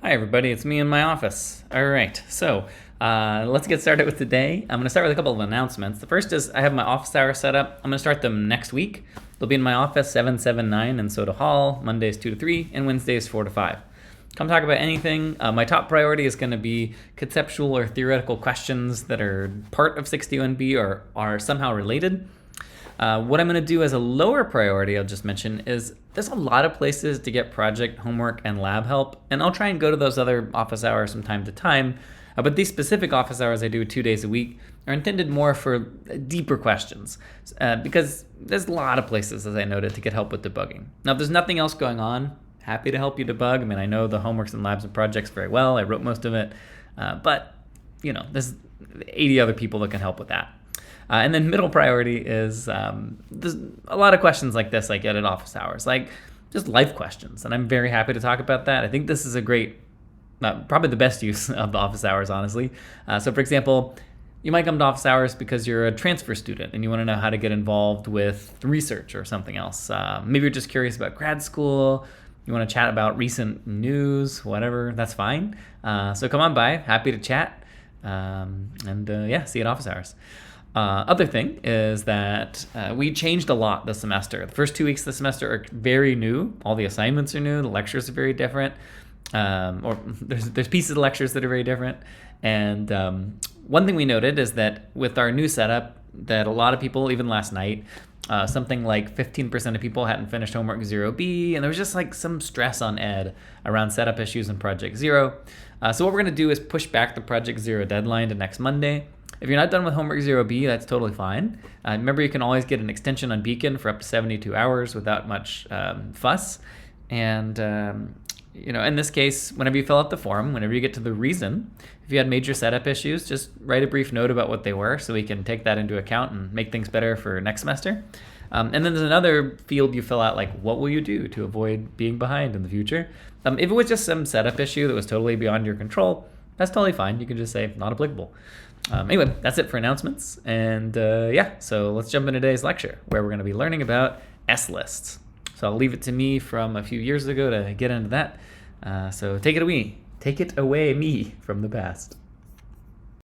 Hi everybody, it's me in my office. All right, so let's get started with today. I'm gonna start with a couple of announcements. The first is I have my office hours set up. I'm gonna start them next week. They'll be in my office 779 in Soda Hall, Mondays 2 to 3, and Wednesdays 4 to 5. Come talk about anything. My top priority is gonna be conceptual or theoretical questions that are part of 61B or are somehow related. What I'm going to do as a lower priority, I'll just mention, is there's a lot of places to get project, homework, and lab help, and I'll try and go to those other office hours from time to time. But these specific office hours I do 2 days a week are intended more for deeper questions, because there's a lot of places, as I noted, to get help with debugging. Now, if there's nothing else going on, happy to help you debug. I mean, I know the homeworks and labs and projects very well. I wrote most of it, but there's 80 other people that can help with that. And then middle priority is there's a lot of questions like this I get at office hours, like just life questions, and I'm very happy to talk about that. I think this is a great, probably the best use of the office hours, honestly. So for example, you might come to office hours because you're a transfer student and you want to know how to get involved with research or something else. Maybe you're just curious about grad school, you want to chat about recent news, whatever, that's fine. So come on by, happy to chat, and see you at office hours. Other thing is that we changed a lot this semester. The first 2 weeks of the semester are very new. All the assignments are new. The lectures are very different. Or there's pieces of lectures that are very different. And one thing we noted is that with our new setup, that a lot of people, even last night, something like 15% of people hadn't finished homework 0B, and there was just like some stress on ed around setup issues in Project Zero. So what we're going to do is push back the Project Zero deadline to next Monday. If you're not done with homework 0B, that's totally fine. Remember, you can always get an extension on Beacon for up to 72 hours without much fuss. And, in this case, whenever you fill out the form, whenever you get to the reason, if you had major setup issues, just write a brief note about what they were so we can take that into account and make things better for next semester. And then there's another field you fill out, like what will you do to avoid being behind in the future? If it was just some setup issue that was totally beyond your control, that's totally fine. You can just say not applicable. Anyway, that's it for announcements. And so let's jump into today's lecture where we're going to be learning about S-lists. So I'll leave it to me from a few years ago to get into that. So take it away me from the past.